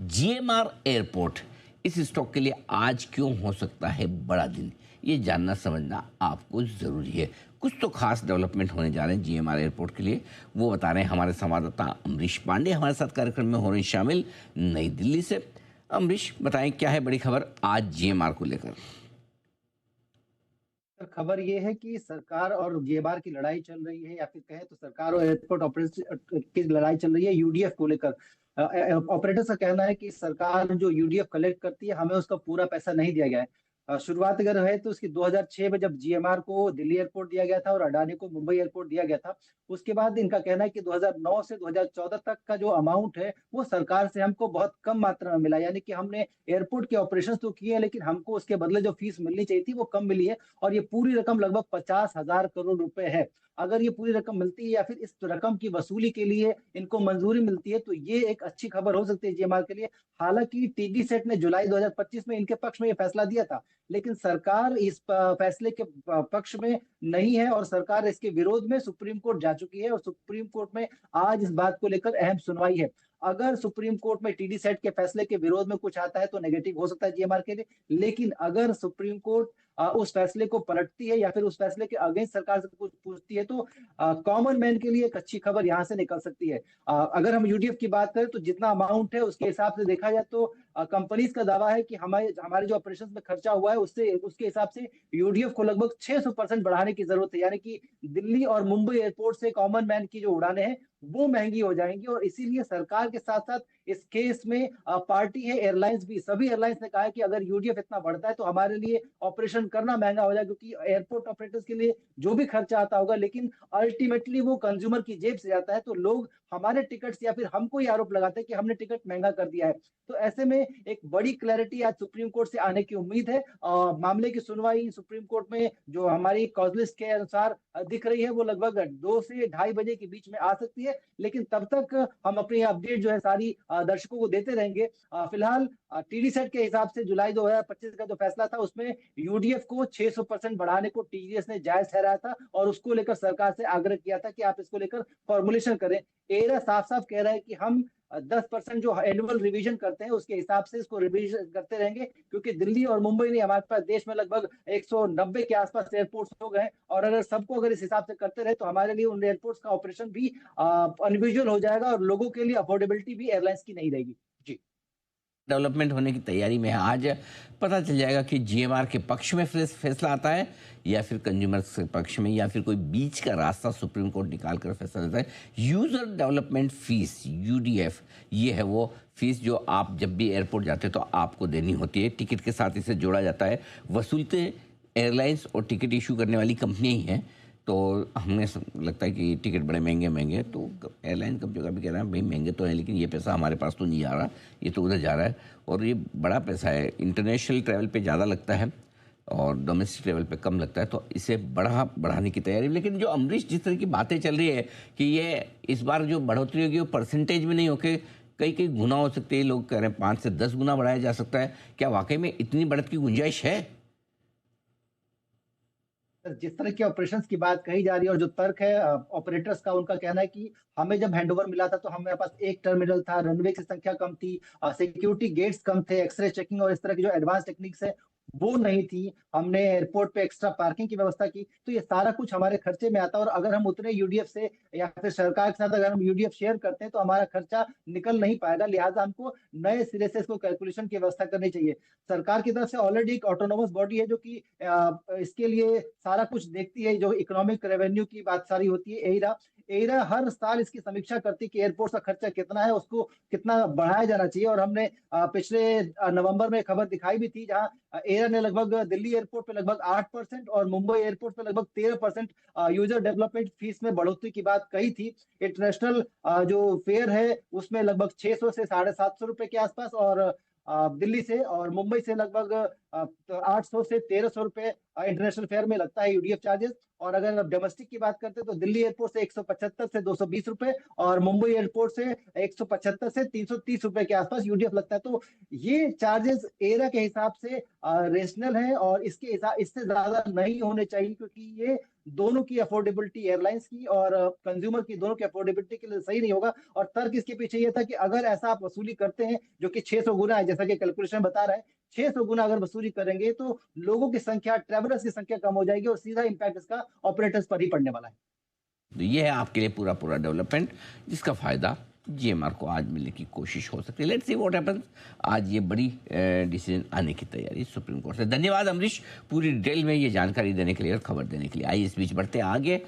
GMR airport इस stock के लिए आज क्यों हो सकता है बड़ा दिन, ये जानना समझना आपको ज़रूरी है। कुछ तो खास डेवलपमेंट होने जा रहे हैं जीएमआर एयरपोर्ट के लिए, वो बता रहे हैं हमारे संवाददाता अमरीश पांडे हमारे साथ कार्यक्रम में हो रहे हैं शामिल नई दिल्ली से। अमरीश, बताएं क्या है बड़ी खबर आज जीएमआर को लेकर। सर, खबर ये है कि सरकार और गेबार की लड़ाई चल रही है, या फिर कहें तो सरकार और एयरपोर्ट ऑपरेटर की लड़ाई चल रही है यूडीएफ को लेकर। ऑपरेटर्स का कहना है कि सरकार जो यूडीएफ कलेक्ट करती है, हमें उसका पूरा पैसा नहीं दिया गया है। शुरुआत अगर है तो उसकी 2006 में जब जीएमआर को दिल्ली एयरपोर्ट दिया गया था और अडानी को मुंबई एयरपोर्ट दिया गया था। उसके बाद इनका कहना है कि 2009 से 2014 तक का जो अमाउंट है वो सरकार से हमको बहुत कम मात्रा में मिला, यानी कि हमने एयरपोर्ट के ऑपरेशन तो किए हैं, लेकिन हमको उसके बदले जो फीस मिलनी चाहिए थी वो कम मिली है। और ये पूरी रकम लगभग 50,000 करोड़ रुपए है। अगर ये पूरी रकम मिलती है या फिर इस रकम की वसूली के लिए इनको मंजूरी मिलती है तो ये एक अच्छी खबर हो सकती है जीएमआर के लिए। हालांकि टीडी सेट ने जुलाई 2025 में इनके पक्ष में ये फैसला दिया था, लेकिन सरकार इस फैसले के पक्ष में नहीं है और सरकार इसके विरोध में सुप्रीम कोर्ट जा चुकी है और सुप्रीम कोर्ट में आज इस बात को लेकर अहम सुनवाई है। अगर सुप्रीम कोर्ट में टीडी सेट के फैसले के विरोध में कुछ आता है तो नेगेटिव हो सकता है जीएमआर के लिए, लेकिन अगर सुप्रीम कोर्ट उस फैसले को पलटती है या फिर उस फैसले के अगेंस्ट सरकार से कुछ पूछती है तो कॉमन मैन के लिए एक अच्छी खबर यहाँ से निकल सकती है। अगर हम यूडीएफ की बात करें तो जितना अमाउंट है उसके हिसाब से देखा जाए तो कंपनीज का दावा है कि हमारे हमारे जो ऑपरेशन में खर्चा हुआ है उससे उसके हिसाब से यूडीएफ को लगभग 600% बढ़ाने की जरूरत है, यानी कि दिल्ली और मुंबई एयरपोर्ट से कॉमन मैन की जो उड़ानें हैं वो महंगी हो जाएंगी। और इसीलिए सरकार के साथ साथ इस केस में पार्टी है एयरलाइंस भी। सभी एयरलाइंस ने कहा है कि अगर यूडीएफ इतना बढ़ता है तो हमारे लिए ऑपरेशन करना महंगा हो जाए, क्योंकि एयरपोर्ट ऑपरेटर्स के लिए जो भी खर्चा आता होगा लेकिन अल्टीमेटली वो कंज्यूमर की जेब से जाता है, तो लोग हमारे टिकट्स या फिर हमको ही आरोप लगाते हैं कि हमने टिकट महंगा कर दिया है। तो ऐसे में एक बड़ी क्लैरिटी आज सुप्रीम कोर्ट से आने की उम्मीद है। मामले की सुनवाई सुप्रीम कोर्ट में जो हमारी कॉजलिस्ट के अनुसार दिख रही है वो लगभग 2 से ढाई बजे के बीच में आ सकती है, लेकिन तब तक हम अपनी अपडेट जो है सारी दर्शकों को देते रहेंगे। फिलहाल टीडी सेट के हिसाब से जुलाई 2025 का जो फैसला था उसमें यूडीएफ को 600% बढ़ाने को टीडीएस ने जायज ठहराया था और उसको लेकर सरकार से आग्रह किया था कि आप इसको लेकर फॉर्मुलेशन करें। एरा साफ साफ कह रहा है कि हम 10% जो एनुअल रिवीजन करते हैं उसके हिसाब से इसको रिवीजन करते रहेंगे, क्योंकि दिल्ली और मुंबई ने हमारे पास देश में लगभग 190 के आसपास एयरपोर्ट्स हो गए, और अगर इस हिसाब से करते रहे तो हमारे लिए उन एयरपोर्ट्स का ऑपरेशन भी अनविजुअल हो जाएगा और लोगों के लिए अफोर्डेबिलिटी भी एयरलाइंस की नहीं रहेगी। जी। डेवलपमेंट होने की तैयारी में है। आज पता चल जाएगा कि जीएमआर के पक्ष में फैसला आता है या फिर कंज्यूमर के पक्ष में, या फिर कोई बीच का रास्ता सुप्रीम कोर्ट निकाल कर फैसला देता है। यूज़र डेवलपमेंट फीस यूडीएफ, ये है वो फीस जो आप जब भी एयरपोर्ट जाते हैं तो आपको देनी होती है। टिकट के साथ इसे जोड़ा जाता है। वसूलते एयरलाइंस और टिकट इशू करने वाली कंपनियाँ ही हैं। तो हमें लगता है कि टिकट बड़े महंगे महंगे, तो एयरलाइन कब जगह भी कह रहा है भाई महंगे तो है, लेकिन ये पैसा हमारे पास तो नहीं आ रहा, ये तो उधर जा रहा है और ये बड़ा पैसा है। इंटरनेशनल ट्रैवल पे ज़्यादा लगता है और डोमेस्टिक ट्रैवल पे कम लगता है, तो इसे बढ़ाने की तैयारी। लेकिन जो अमरीश, जिस तरह की बातें चल रही है कि ये इस बार जो बढ़ोतरी होगी वो परसेंटेज में नहीं होकर कई कई गुना हो सकती है। लोग कह रहे हैं 5 से 10 गुना बढ़ाया जा सकता है। क्या वाकई में इतनी बढ़त की गुंजाइश है? सर, जिस तरह के ऑपरेशंस की बात कही जा रही है और जो तर्क है ऑपरेटर्स का, उनका कहना है कि हमें जब हैंडओवर मिला था तो हमारे पास एक टर्मिनल था, रनवे की संख्या कम थी, सिक्योरिटी गेट्स कम थे, एक्सरे चेकिंग और इस तरह की जो एडवांस टेक्निक्स है वो नहीं थी, हमने एयरपोर्ट पे एक्स्ट्रा पार्किंग की व्यवस्था की, तो ये सारा कुछ हमारे खर्चे में आता है। और अगर हम उतने यूडीएफ से या फिर सरकार के साथ अगर हम यूडीएफ शेयर करते हैं तो हमारा खर्चा निकल नहीं पाएगा, लिहाजा हमको नए सिरे से इसको कैलकुलेशन की व्यवस्था करनी चाहिए। सरकार की तरफ से ऑलरेडी एक ऑटोनोमस बॉडी है जो कि इसके लिए सारा कुछ देखती है, जो इकोनॉमिक रेवेन्यू की बात सारी होती है एरा। एरा हर साल इसकी समीक्षा करती है कि एयरपोर्ट का खर्चा कितना है, उसको कितना बढ़ाया जाना चाहिए। और हमने पिछले नवंबर में खबर दिखाई भी थी जहां एरा ने लगभग दिल्ली एयरपोर्ट पे लगभग 8% और मुंबई एयरपोर्ट पे लगभग 13% यूजर डेवलपमेंट फीस में बढ़ोतरी की बात कही थी। इंटरनेशनल जो फेयर है उसमें लगभग 600 से 750 रुपए के आसपास, और दिल्ली से और मुंबई से लगभग 800 से 1300 रुपए इंटरनेशनल फेयर में लगता है यूडीएफ चार्जेस। और अगर आप डोमेस्टिक की बात करते हैं तो दिल्ली एयरपोर्ट से 175 से 220 रुपए और मुंबई एयरपोर्ट से 175 से 330 रुपए के आसपास यूडीएफ लगता है। तो ये चार्जेस एरा के हिसाब से रेशनल है और इसके हिसाब इससे ज्यादा नहीं होने चाहिए, क्योंकि ये दोनों की अफोर्डेबिलिटी, एयरलाइंस की और कंज्यूमर की, दोनों की अफोर्डेबिलिटी के लिए सही नहीं होगा। और तर्क इसके पीछे ये था कि अगर ऐसा आप वसूली करते हैं, जो कि 600 गुना है, जैसा कि कैलकुलेशन बता रहा है, 600 गुना अगर वसूली करेंगे तो लोगों की संख्या, ट्रेवलर्स की संख्या कम हो जाएगी और सीधा इम्पैक्ट इसका ऑपरेटर्स पर ही पड़ने वाला है। तो ये है आपके लिए पूरा पूरा डेवलपमेंट, जिसका फ़ायदा जीएमआर को आज मिलने की कोशिश हो सकती है। Let's see what happens. आज ये बड़ी डिसीजन आने की तैयारी सुप्रीम कोर्ट से। धन्यवाद अमरीश, पूरी डिटेल में ये जानकारी देने के लिए और खबर देने के लिए। आइए इस बीच बढ़ते हैं आगे।